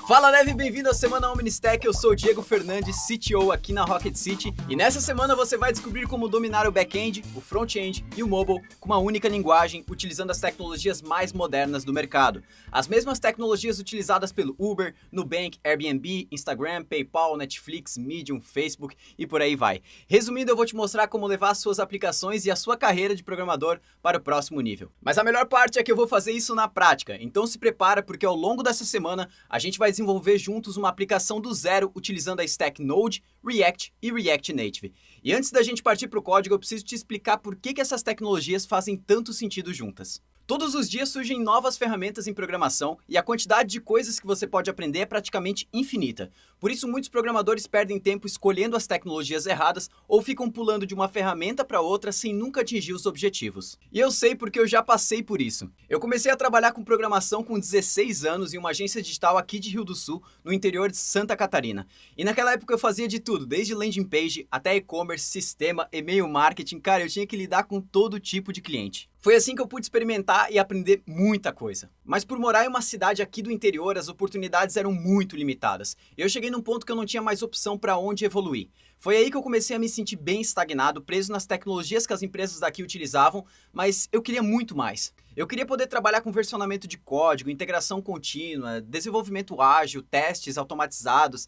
Fala Dev, bem-vindo à Semana Omnistack, eu sou o Diego Fernandes, CTO aqui na Rocket City, e nessa semana você vai descobrir como dominar o back-end, o front-end e o mobile com uma única linguagem, utilizando as tecnologias mais modernas do mercado. As mesmas tecnologias utilizadas pelo Uber, Nubank, Airbnb, Instagram, PayPal, Netflix, Medium, Facebook e por aí vai. Resumindo, eu vou te mostrar como levar as suas aplicações e a sua carreira de programador para o próximo nível. Mas a melhor parte é que eu vou fazer isso na prática, então se prepara porque ao longo dessa semana a gente vai desenvolver juntos uma aplicação do zero utilizando a stack Node, React e React Native. E antes da gente partir para o código, eu preciso te explicar por que essas tecnologias fazem tanto sentido juntas. Todos os dias surgem novas ferramentas em programação e a quantidade de coisas que você pode aprender é praticamente infinita. Por isso, muitos programadores perdem tempo escolhendo as tecnologias erradas ou ficam pulando de uma ferramenta para outra sem nunca atingir os objetivos. E eu sei porque eu já passei por isso. Eu comecei a trabalhar com programação com 16 anos em uma agência digital aqui de Rio do Sul, no interior de Santa Catarina. E naquela época eu fazia de tudo, desde landing page até e-commerce, sistema, e-mail marketing. Cara, eu tinha que lidar com todo tipo de cliente. Foi assim que eu pude experimentar e aprender muita coisa. Mas por morar em uma cidade aqui do interior, as oportunidades eram muito limitadas. Eu cheguei num ponto que eu não tinha mais opção para onde evoluir. Foi aí que eu comecei a me sentir bem estagnado, preso nas tecnologias que as empresas daqui utilizavam, mas eu queria muito mais. Eu queria poder trabalhar com versionamento de código, integração contínua, desenvolvimento ágil, testes automatizados,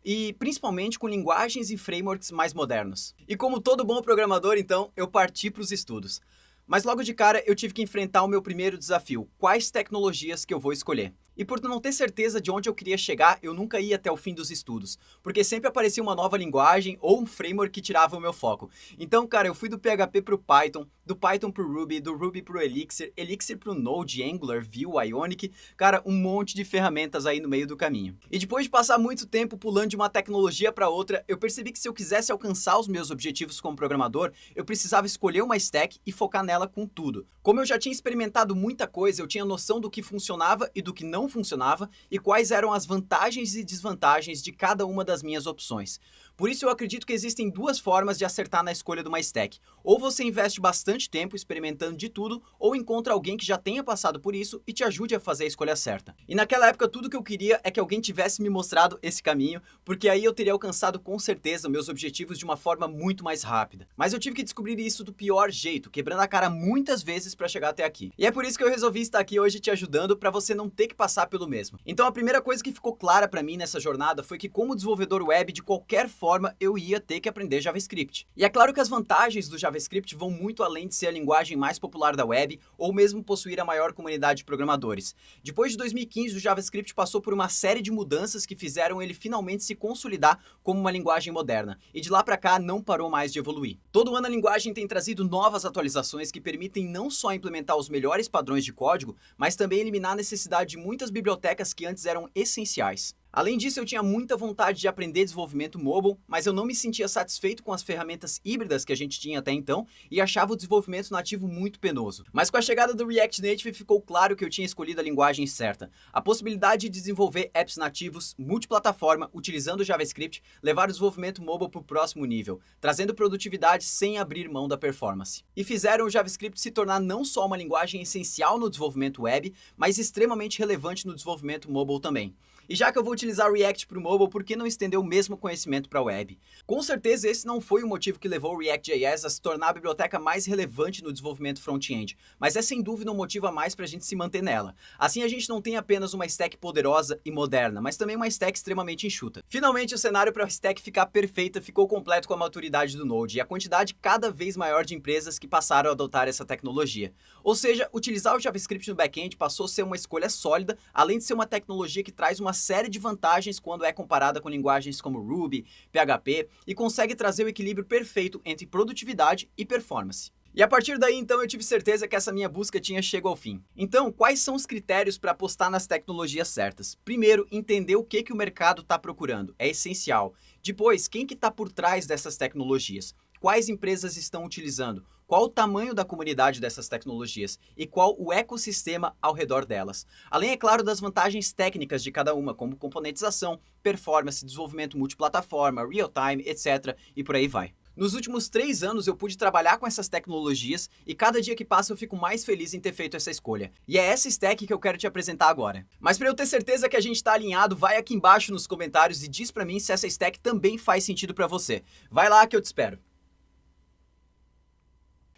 e principalmente com linguagens e frameworks mais modernos. E como todo bom programador, então, eu parti para os estudos. Mas logo de cara eu tive que enfrentar o meu primeiro desafio: quais tecnologias que eu vou escolher? E por não ter certeza de onde eu queria chegar, eu nunca ia até o fim dos estudos, porque sempre aparecia uma nova linguagem ou um framework que tirava o meu foco. Então, cara, eu fui do PHP pro Python, do Python pro Ruby, do Ruby pro Elixir, Elixir pro Node, Angular, Vue, Ionic, cara, um monte de ferramentas aí no meio do caminho. E depois de passar muito tempo pulando de uma tecnologia para outra, eu percebi que se eu quisesse alcançar os meus objetivos como programador, eu precisava escolher uma stack e focar nela com tudo. Como eu já tinha experimentado muita coisa, eu tinha noção do que funcionava e do que não funcionava e quais eram as vantagens e desvantagens de cada uma das minhas opções. Por isso eu acredito que existem duas formas de acertar na escolha de uma stack. Ou você investe bastante tempo experimentando de tudo, ou encontra alguém que já tenha passado por isso e te ajude a fazer a escolha certa. E naquela época tudo que eu queria é que alguém tivesse me mostrado esse caminho, porque aí eu teria alcançado com certeza meus objetivos de uma forma muito mais rápida. Mas eu tive que descobrir isso do pior jeito, quebrando a cara muitas vezes para chegar até aqui. E é por isso que eu resolvi estar aqui hoje te ajudando para você não ter que passar pelo mesmo. Então a primeira coisa que ficou clara para mim nessa jornada foi que como desenvolvedor web, de qualquer forma, eu ia ter que aprender JavaScript. E é claro que as vantagens do JavaScript vão muito além de ser a linguagem mais popular da web ou mesmo possuir a maior comunidade de programadores. Depois de 2015, o JavaScript passou por uma série de mudanças que fizeram ele finalmente se consolidar como uma linguagem moderna. E de lá para cá não parou mais de evoluir. Todo ano a linguagem tem trazido novas atualizações que permitem não só implementar os melhores padrões de código, mas também eliminar a necessidade de muitas bibliotecas que antes eram essenciais. Além disso, eu tinha muita vontade de aprender desenvolvimento mobile, mas eu não me sentia satisfeito com as ferramentas híbridas que a gente tinha até então e achava o desenvolvimento nativo muito penoso. Mas com a chegada do React Native ficou claro que eu tinha escolhido a linguagem certa. A possibilidade de desenvolver apps nativos multiplataforma utilizando o JavaScript levar o desenvolvimento mobile para o próximo nível, trazendo produtividade sem abrir mão da performance. E fizeram o JavaScript se tornar não só uma linguagem essencial no desenvolvimento web, mas extremamente relevante no desenvolvimento mobile também. E já que eu vou utilizar React para o mobile, por que não estender o mesmo conhecimento para a web? Com certeza esse não foi o motivo que levou o React.js a se tornar a biblioteca mais relevante no desenvolvimento front-end, mas é sem dúvida um motivo a mais para a gente se manter nela. Assim a gente não tem apenas uma stack poderosa e moderna, mas também uma stack extremamente enxuta. Finalmente o cenário para a stack ficar perfeita ficou completo com a maturidade do Node e a quantidade cada vez maior de empresas que passaram a adotar essa tecnologia. Ou seja, utilizar o JavaScript no back-end passou a ser uma escolha sólida, além de ser uma tecnologia que traz uma série de vantagens quando é comparada com linguagens como Ruby, PHP e consegue trazer o equilíbrio perfeito entre produtividade e performance. E a partir daí, então, eu tive certeza que essa minha busca tinha chegado ao fim. Então, quais são os critérios para apostar nas tecnologias certas? Primeiro, entender o que o mercado está procurando. É essencial. Depois, quem que está por trás dessas tecnologias? Quais empresas estão utilizando? Qual o tamanho da comunidade dessas tecnologias? E qual o ecossistema ao redor delas? Além, é claro, das vantagens técnicas de cada uma, como componentização, performance, desenvolvimento multiplataforma, real-time, etc. e por aí vai. Nos últimos 3 anos eu pude trabalhar com essas tecnologias e cada dia que passa eu fico mais feliz em ter feito essa escolha. E é essa stack que eu quero te apresentar agora. Mas para eu ter certeza que a gente está alinhado, vai aqui embaixo nos comentários e diz para mim se essa stack também faz sentido para você. Vai lá que eu te espero.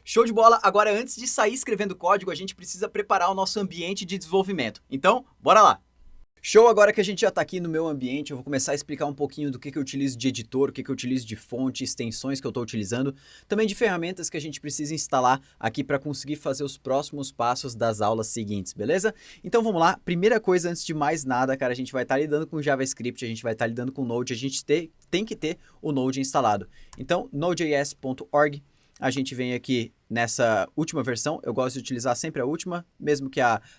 Show de bola! Agora, antes de sair escrevendo código, a gente precisa preparar o nosso ambiente de desenvolvimento. Então, bora lá! Show, agora que a gente já está aqui no meu ambiente, eu vou começar a explicar um pouquinho do que eu utilizo de editor, o que eu utilizo de fonte, extensões que eu estou utilizando, também de ferramentas que a gente precisa instalar aqui para conseguir fazer os próximos passos das aulas seguintes, beleza? Então vamos lá, primeira coisa, antes de mais nada, cara, a gente vai estar lidando com JavaScript, a gente vai estar lidando com Node, a gente tem que ter o Node instalado. Então, node.js.org. A gente vem aqui nessa última versão, eu gosto de utilizar sempre a última, mesmo que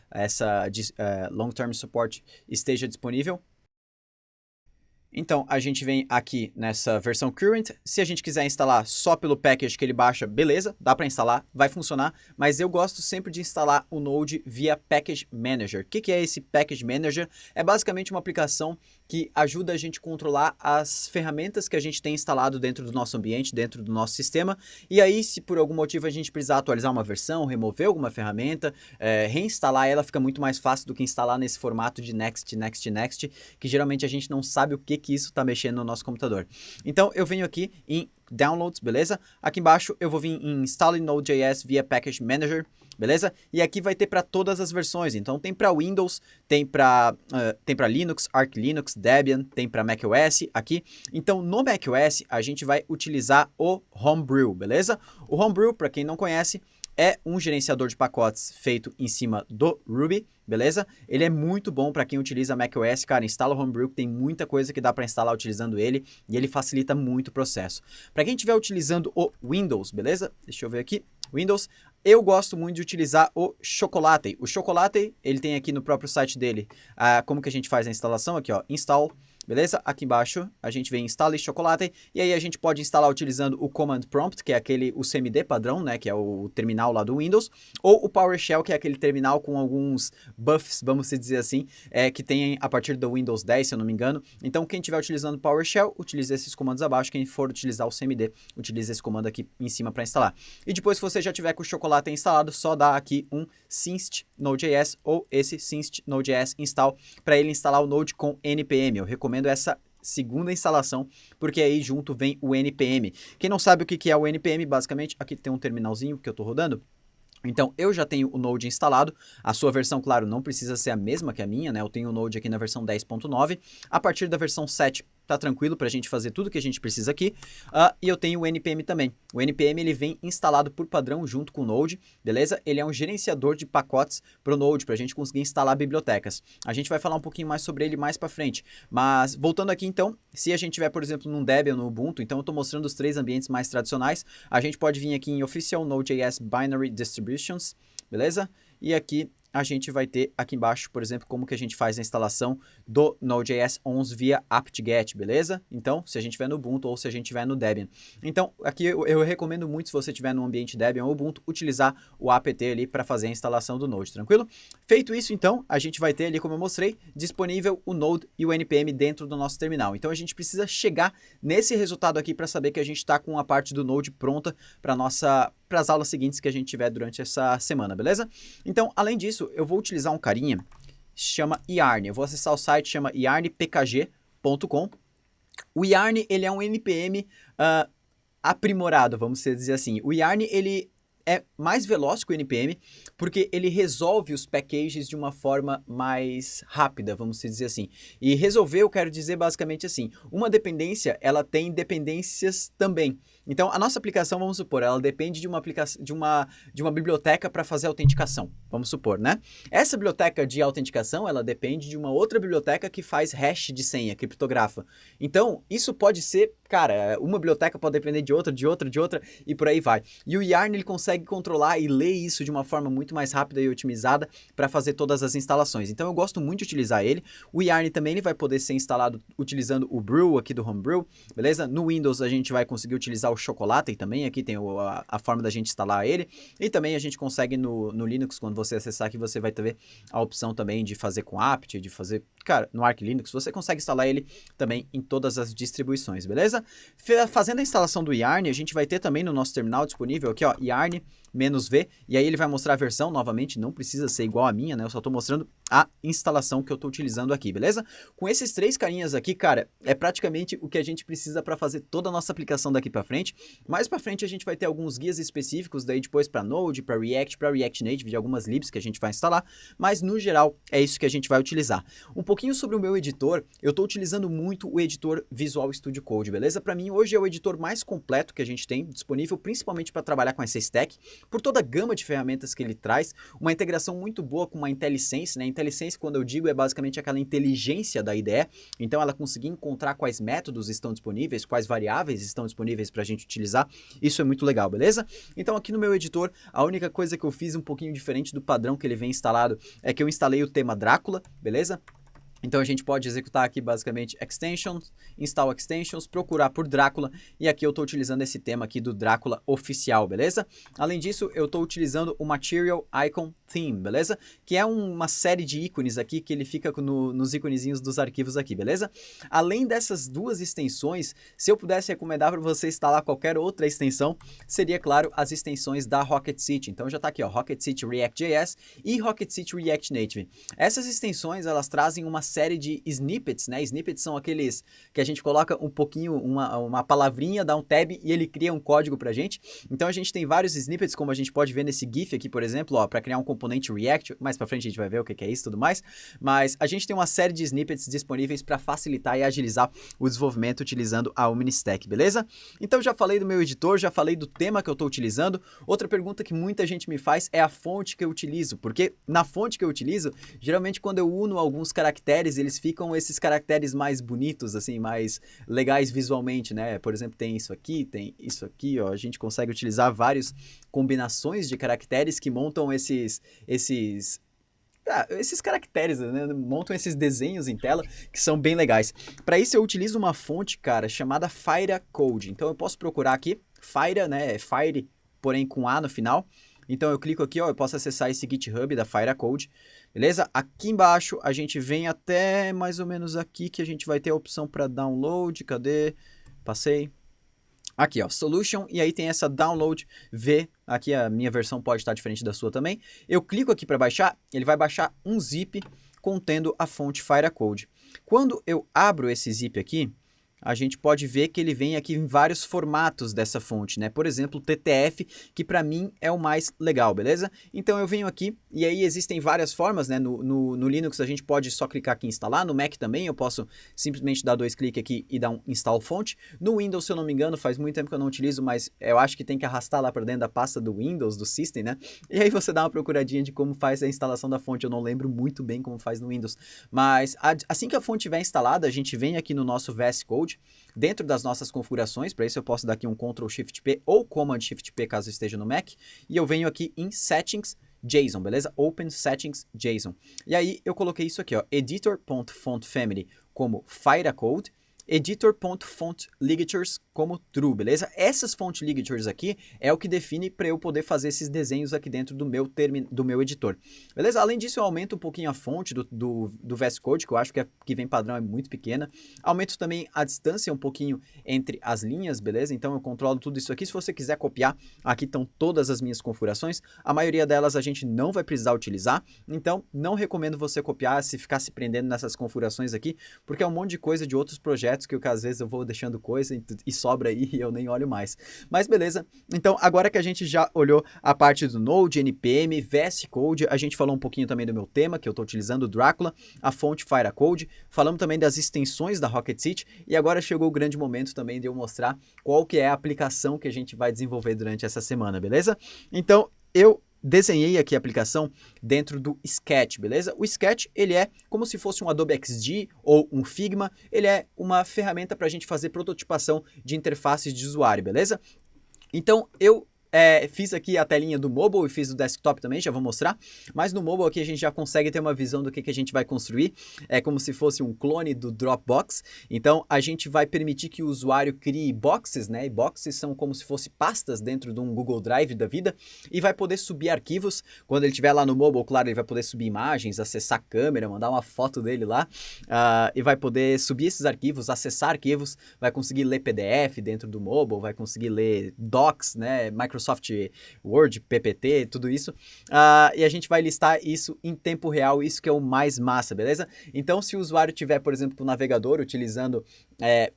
essa Long Term Support esteja disponível. Então, a gente vem aqui nessa versão Current. Se a gente quiser instalar só pelo package que ele baixa, beleza, dá para instalar, vai funcionar. Mas eu gosto sempre de instalar o Node via Package Manager. O que é esse Package Manager? É basicamente uma aplicação que ajuda a gente a controlar as ferramentas que a gente tem instalado dentro do nosso ambiente, dentro do nosso sistema. E aí, se por algum motivo a gente precisar atualizar uma versão, remover alguma ferramenta, reinstalar ela fica muito mais fácil do que instalar nesse formato de next, next, next, que geralmente a gente não sabe o que isso está mexendo no nosso computador. Então, eu venho aqui em Downloads, beleza? Aqui embaixo eu vou vir em Installing Node.js via Package Manager, beleza? E aqui vai ter para todas as versões. Então, tem para Windows, tem para Linux, Arch Linux, Debian, tem para macOS aqui. Então, no macOS, a gente vai utilizar o Homebrew, beleza? O Homebrew, para quem não conhece, é um gerenciador de pacotes feito em cima do Ruby, beleza? Ele é muito bom para quem utiliza macOS, cara, instala o Homebrew, tem muita coisa que dá para instalar utilizando ele e ele facilita muito o processo. Para quem estiver utilizando o Windows, beleza? Deixa eu ver aqui, Windows, eu gosto muito de utilizar o Chocolate. O Chocolate, ele tem aqui no próprio site dele, como que a gente faz a instalação aqui, ó, install. Beleza? Aqui embaixo a gente vem instala Chocolate e aí a gente pode instalar utilizando o Command Prompt, que é o CMD padrão, né, que é o terminal lá do Windows, ou o PowerShell, que é aquele terminal com alguns buffs, vamos dizer assim, que tem a partir do Windows 10, se eu não me engano. Então, quem estiver utilizando PowerShell, utilize esses comandos abaixo. Quem for utilizar o CMD, utilize esse comando aqui em cima para instalar. E depois que você já tiver com o Chocolate instalado, só dá aqui um sinst Node.js ou esse sinst Node.js install para ele instalar o Node com NPM. Eu recomendo essa segunda instalação, porque aí junto vem o NPM. Quem não sabe o que é o NPM, basicamente, aqui tem um terminalzinho que eu estou rodando. Então, eu já tenho o Node instalado, a sua versão, claro, não precisa ser a mesma que a minha, né? Eu tenho o Node aqui na versão 10.9, a partir da versão 7 tá tranquilo para a gente fazer tudo que a gente precisa aqui, e eu tenho o NPM também. O NPM, ele vem instalado por padrão junto com o Node, beleza? Ele é um gerenciador de pacotes para o Node, para a gente conseguir instalar bibliotecas. A gente vai falar um pouquinho mais sobre ele mais para frente, mas voltando aqui então, se a gente tiver, por exemplo, num Debian ou no Ubuntu, então eu estou mostrando os 3 ambientes mais tradicionais, a gente pode vir aqui em Official Node.js Binary Distributions, beleza? E aqui a gente vai ter aqui embaixo, por exemplo, como que a gente faz a instalação do Node.js 11 via apt-get, beleza? Então, se a gente tiver no Ubuntu ou se a gente tiver no Debian. Então, aqui eu recomendo muito, se você tiver no ambiente Debian ou Ubuntu, utilizar o apt ali para fazer a instalação do Node, tranquilo? Feito isso, então, a gente vai ter ali, como eu mostrei, disponível o Node e o NPM dentro do nosso terminal. Então, a gente precisa chegar nesse resultado aqui para saber que a gente está com a parte do Node pronta para as aulas seguintes que a gente tiver durante essa semana, beleza? Então, além disso, eu vou utilizar um carinha, chama Yarn. Eu vou acessar o site, chama yarnpkg.com. O Yarn, ele é um NPM aprimorado, vamos dizer assim. O Yarn, ele é mais veloz que o NPM, porque ele resolve os packages de uma forma mais rápida, vamos dizer assim. E resolver, eu quero dizer basicamente assim, uma dependência, ela tem dependências também. Então, a nossa aplicação, vamos supor, ela depende de uma biblioteca para fazer autenticação, vamos supor, né? Essa biblioteca de autenticação, ela depende de uma outra biblioteca que faz hash de senha, criptografa. Então, isso pode ser, cara, uma biblioteca pode depender de outra, e por aí vai. E o Yarn, ele consegue controlar e ler isso de uma forma muito mais rápida e otimizada para fazer todas as instalações. Então, eu gosto muito de utilizar ele. O Yarn também ele vai poder ser instalado utilizando o Brew aqui do Homebrew, beleza? No Windows, a gente vai conseguir utilizar o Chocolate também, aqui tem a forma da gente instalar ele, e também a gente consegue no Linux, quando você acessar aqui, você vai ter a opção também de fazer com apt, de fazer, cara, no Arch Linux, você consegue instalar ele também em todas as distribuições, beleza? Fazendo a instalação do Yarn, a gente vai ter também no nosso terminal disponível aqui, ó, Yarn -v, e aí ele vai mostrar a versão, novamente, não precisa ser igual a minha, né, eu só tô mostrando a instalação que eu tô utilizando aqui, beleza? Com esses 3 carinhas aqui, cara, é praticamente o que a gente precisa para fazer toda a nossa aplicação daqui para frente. Mais para frente a gente vai ter alguns guias específicos daí depois para Node, para React Native, de algumas libs que a gente vai instalar, mas no geral é isso que a gente vai utilizar. Um pouquinho sobre o meu editor, eu tô utilizando muito o editor Visual Studio Code, beleza? Para mim hoje é o editor mais completo que a gente tem disponível, principalmente para trabalhar com essa stack, por toda a gama de ferramentas que ele traz, uma integração muito boa com uma IntelliSense, né? IntelliSense, quando eu digo, é basicamente aquela inteligência da IDE, então ela conseguir encontrar quais métodos estão disponíveis, quais variáveis estão disponíveis para a gente utilizar, isso é muito legal, beleza? Então aqui no meu editor, a única coisa que eu fiz um pouquinho diferente do padrão que ele vem instalado é que eu instalei o tema Drácula, beleza? Então a gente pode executar aqui basicamente extensions, install extensions, procurar por Drácula, e aqui eu estou utilizando esse tema aqui do Drácula oficial, beleza? Além disso, eu estou utilizando o Material Icon Theme, beleza? Que é uma série de ícones aqui que ele fica nos íconezinhos dos arquivos aqui, beleza? Além dessas 2 extensões, se eu pudesse recomendar para você instalar qualquer outra extensão, seria, claro, as extensões da Rocket City. Então já está aqui, ó, Rocket City React.js e Rocket City React Native. Essas extensões, elas trazem uma série de snippets, né? Snippets são aqueles que a gente coloca um pouquinho, uma palavrinha, dá um tab e ele cria um código pra gente. Então a gente tem vários snippets, como a gente pode ver nesse GIF aqui, por exemplo, ó, para criar um componente React. Mais pra frente a gente vai ver o que é isso e tudo mais. Mas a gente tem uma série de snippets disponíveis para facilitar e agilizar o desenvolvimento utilizando a OmniStack, beleza? Então já falei do meu editor, já falei do tema que eu estou utilizando. Outra pergunta que muita gente me faz é a fonte que eu utilizo, porque na fonte que eu utilizo, geralmente quando eu uno alguns caracteres, eles ficam esses caracteres mais bonitos, assim, mais legais visualmente, né? Por exemplo, tem isso aqui, ó. A gente consegue utilizar várias combinações de caracteres que montam esses caracteres, né? Montam esses desenhos em tela que são bem legais. Para isso eu utilizo uma fonte, cara, chamada Fire Code. Então eu posso procurar aqui, Fire, né? Fire, porém com A no final. Então eu clico aqui, ó, eu posso acessar esse GitHub da Fire Code, beleza? Aqui embaixo a gente vem até mais ou menos aqui que a gente vai ter a opção para download, cadê? Passei. Aqui, ó, Solution, e aí tem essa Download V, aqui a minha versão pode estar diferente da sua também. Eu clico aqui para baixar, ele vai baixar um zip contendo a fonte Fire Code. Quando eu abro esse zip aqui, a gente pode ver que ele vem aqui em vários formatos dessa fonte, né? Por exemplo, TTF, que para mim é o mais legal, beleza? Então eu venho aqui, e aí existem várias formas, né? No Linux a gente pode só clicar aqui em instalar, no Mac também eu posso simplesmente dar 2 cliques aqui e dar um install fonte. No Windows, se eu não me engano, faz muito tempo que eu não utilizo, mas eu acho que tem que arrastar lá para dentro da pasta do Windows, do System, né? E aí você dá uma procuradinha de como faz a instalação da fonte, eu não lembro muito bem como faz no Windows. Mas assim que a fonte estiver instalada, a gente vem aqui no nosso VS Code, dentro das nossas configurações, para isso eu posso dar aqui um Ctrl+Shift+P ou Command+Shift+P caso esteja no Mac, e eu venho aqui em Settings JSON, beleza? Open Settings JSON. E aí eu coloquei isso aqui, ó, editor.fontFamily como Fire Code, editor.fontLigatures como true, beleza? Essas font ligatures aqui é o que define para eu poder fazer esses desenhos aqui dentro do meu editor, beleza? Além disso, eu aumento um pouquinho a fonte do VS Code, que eu acho que vem padrão, é muito pequena. Aumento também a distância um pouquinho entre as linhas, beleza? Então eu controlo tudo isso aqui. Se você quiser copiar, aqui estão todas as minhas configurações. A maioria delas a gente não vai precisar utilizar, então não recomendo você copiar, se ficar se prendendo nessas configurações aqui, porque é um monte de coisa de outros projetos que às vezes eu vou deixando coisa e sobra aí e eu nem olho mais. Mas beleza, então agora que a gente já olhou a parte do Node, NPM, VS Code, a gente falou um pouquinho também do meu tema, que eu estou utilizando o Drácula, a fonte Fire Code, falamos também das extensões da Rocket City, e agora chegou o grande momento também de eu mostrar qual que é a aplicação que a gente vai desenvolver durante essa semana, beleza? Então, eu desenhei aqui a aplicação dentro do Sketch, beleza? O Sketch, ele é como se fosse um Adobe XD ou um Figma, ele é uma ferramenta para a gente fazer prototipação de interfaces de usuário, beleza? Então, eu fiz aqui a telinha do mobile e fiz do desktop também, já vou mostrar. Mas no mobile aqui a gente já consegue ter uma visão do que a gente vai construir. É como se fosse um clone do Dropbox. Então a gente vai permitir que o usuário crie boxes, né? E boxes são como se fossem pastas dentro de um Google Drive da vida. E vai poder subir arquivos. Quando ele estiver lá no mobile, claro, ele vai poder subir imagens, acessar a câmera, mandar uma foto dele lá. E vai poder subir esses arquivos, acessar arquivos. Vai conseguir ler PDF dentro do mobile, vai conseguir ler docs, né? Microsoft Word, PPT, tudo isso. E a gente vai listar isso em tempo real, isso que é o mais massa, beleza? Então, se o usuário tiver, por exemplo, o navegador utilizando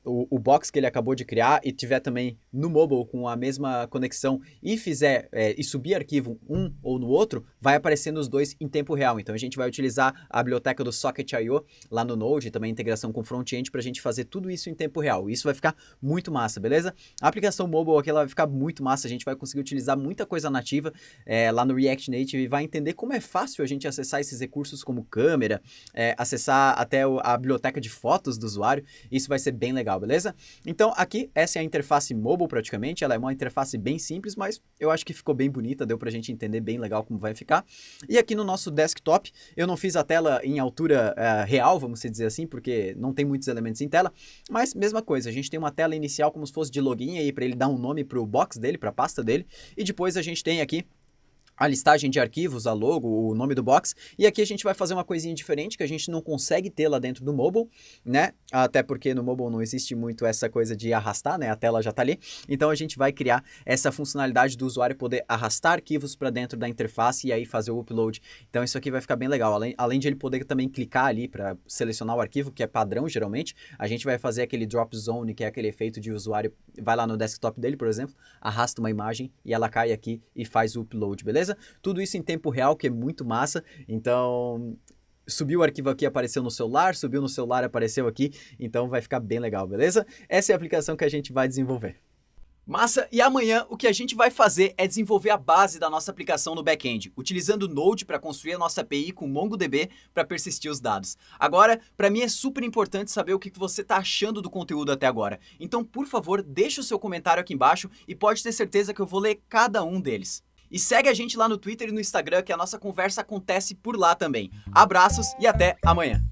o box que ele acabou de criar e tiver também no mobile com a mesma conexão e fizer e subir arquivo um ou no outro, vai aparecer nos dois em tempo real. Então, a gente vai utilizar a biblioteca do Socket.io lá no Node, também integração com front-end para a gente fazer tudo isso em tempo real. Isso vai ficar muito massa, beleza? A aplicação mobile aqui ela vai ficar muito massa, a gente vai conseguir utilizar muita coisa nativa lá no React Native e vai entender como é fácil a gente acessar esses recursos como câmera, acessar até a biblioteca de fotos do usuário. Isso vai ser bem legal, beleza? Então aqui, essa é a interface mobile praticamente, ela é uma interface bem simples, mas eu acho que ficou bem bonita, deu pra gente entender bem legal como vai ficar. E aqui no nosso desktop, eu não fiz a tela em altura real, vamos dizer assim, porque não tem muitos elementos em tela, mas mesma coisa, a gente tem uma tela inicial como se fosse de login aí, para ele dar um nome pro box dele, pra pasta dele, e depois a gente tem aqui a listagem de arquivos, a logo, o nome do box, e aqui a gente vai fazer uma coisinha diferente que a gente não consegue ter lá dentro do mobile, né, até porque no mobile não existe muito essa coisa de arrastar, né, a tela já tá ali, então a gente vai criar essa funcionalidade do usuário poder arrastar arquivos para dentro da interface e aí fazer o upload, então isso aqui vai ficar bem legal, além de ele poder também clicar ali para selecionar o arquivo, que é padrão geralmente, a gente vai fazer aquele drop zone, que é aquele efeito de o usuário vai lá no desktop dele, por exemplo, arrasta uma imagem e ela cai aqui e faz o upload, beleza? Tudo isso em tempo real, que é muito massa. Então, subiu o arquivo aqui, apareceu no celular, subiu no celular, apareceu aqui. Então, vai ficar bem legal, beleza? Essa é a aplicação que a gente vai desenvolver. Massa, e amanhã o que a gente vai fazer é desenvolver a base da nossa aplicação no back-end, utilizando o Node para construir a nossa API com MongoDB para persistir os dados. Agora, para mim é super importante saber o que você está achando do conteúdo até agora. Então, por favor, deixe o seu comentário aqui embaixo e pode ter certeza que eu vou ler cada um deles. E segue a gente lá no Twitter e no Instagram que a nossa conversa acontece por lá também. Abraços e até amanhã!